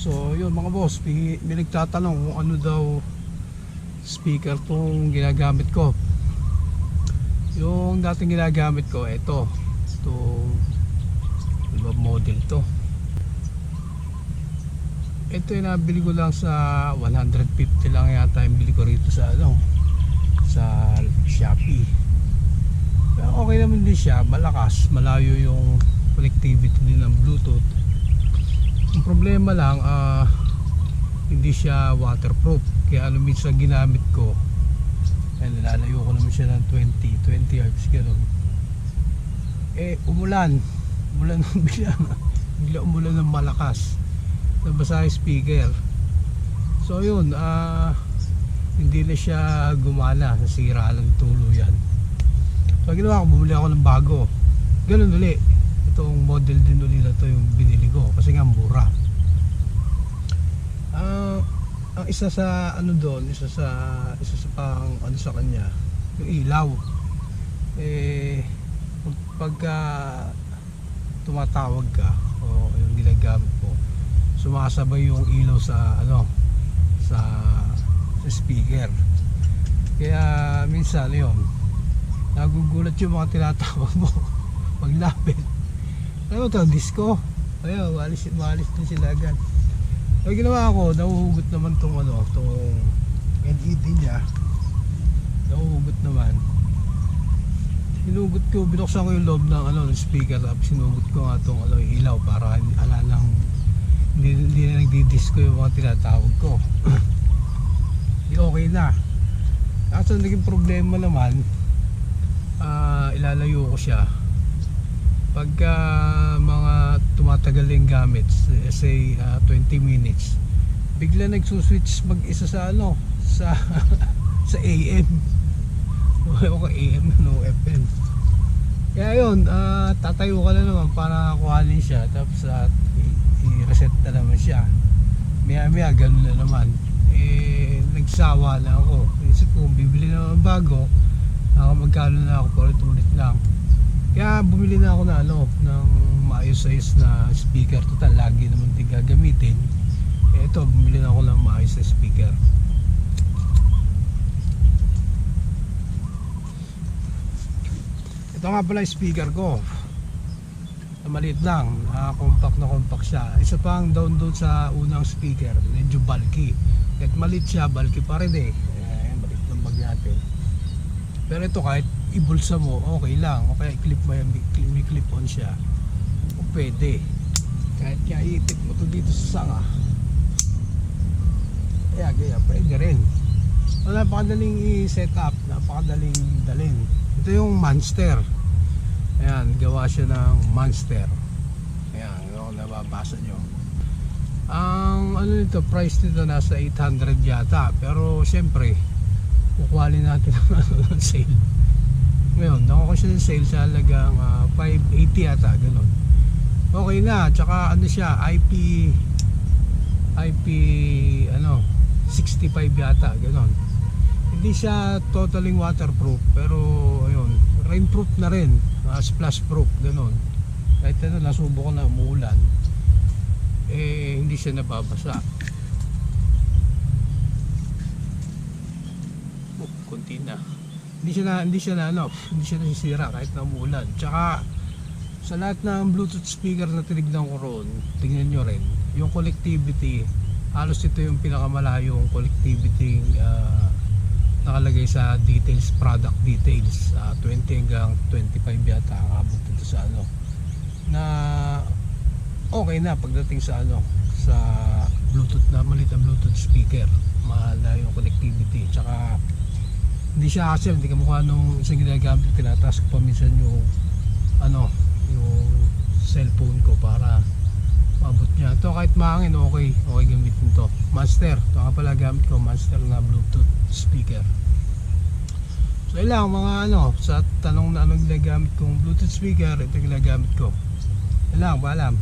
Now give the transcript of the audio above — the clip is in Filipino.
So yun mga boss, may nagtatanong kung ano daw speaker tong ginagamit ko. Yung dating ginagamit ko, ito ibang model to. Ito yung nabili ko lang sa 150 lang yata yung bili ko rito sa sa Shopee. Pero okay naman din siya, malakas, malayo yung connectivity din ng Bluetooth. Ang problema lang, hindi siya waterproof. Kaya minsan ginamit ko, nilalayo ko naman siya ng 20 yards gano'n. Umulan ng bigla umulan ng malakas, nabasa yung speaker. So yun, hindi na siya gumana, nasira lang tuluyan. So ginawa ko, bumili ako ng bago, ganun uli. Itong model din uli na to yung binili ko kasi nga mura. Ang isa sa doon, isa sa pang sa kanya, yung ilaw. Pagka tumatawag ka o yung ginagamit mo, sumasabay yung ilaw sa sa speaker. Kaya minsan yun, nagugulat yung mga tinatawag mo paglapit. Ano to, disco? Ayaw, maalis din sila agad. So ginawa ko, nahuhugot naman tong LED niya. Nahuhugot naman. Hinugot ko, binuksan ko yung loob ng speaker, tapos sinugot ko nga tong ilaw para hindi na nagdi-disco yung mga tinatawag ko. Di okay na. Kaso naging problema naman, ilalayo ko siya pagka mga tumatagal yung gamit, say 20 minutes, bigla nagsuswitch mag-isa sa sa AM o AM no FM. Kaya yun, tatayo ka na naman para kuhanin siya, tapos i-reset na naman siya. Maya ganun na naman. Nagsawa na ako, isip ko bibili na naman bago, magkano na ako, paulit-ulit lang. Kaya bumili na ako ng maayos-ayos na speaker. Total, lagi naman din gagamitin. Ito, bumili na ako ng maayos na speaker. Ito nga pala yung speaker ko. Maliit lang, compact siya. Isa pang down sa unang speaker, medyo bulky. Kahit maliit siya, bulky pa rin maliit ng bag natin. Pero ito, kahit ibulsa mo, okay lang. O kaya i-clip mo yan, may clip on siya, o pwede. Kahit kaya iitip mo to dito sa sanga, kaya pwede rin. So, napakadaling i-set up, napakadaling dalhin. Ito yung Monster. Ayan, gawa siya ng Monster. Ayan, yung nababasa nyo. Ang nito, price nito nasa 800 yata. Pero syempre, kukuhalin natin ng sale. Ngayon, nakuha siya ng sale sa halagang 580 yata, gano'n. Okay na, tsaka siya, IP 65 yata, gano'n. Hindi siya totally waterproof, pero ayun, rainproof na rin, splash proof, gano'n. Kahit nasubo ko na umuulan, hindi siya nababasa. Kunti na. Hindi siya nasisira kahit na umuulan. Tsaka sa lahat ng Bluetooth speaker na tinignan ko roon, tingnan nyo rin yung connectivity, halos ito yung pinakamalayong connectivity nakalagay sa details, product details, 20 hanggang 25 yata ang abot dito sa na okay na pagdating sa sa Bluetooth na maliit ang Bluetooth speaker, malayo yung connectivity. Tsaka hindi siya hassle, hindi ka mukha nung isang ginagamit, tinataas ko pa minsan yung yung cellphone ko para maabot niya. Ito kahit mahangin, okay gamitin to. Monster, ito nga pala gamit ko, Monster na Bluetooth speaker. So ilang mga sa tanong na anong ginagamit kong Bluetooth speaker, ito ginagamit ko. Ilang, paalam.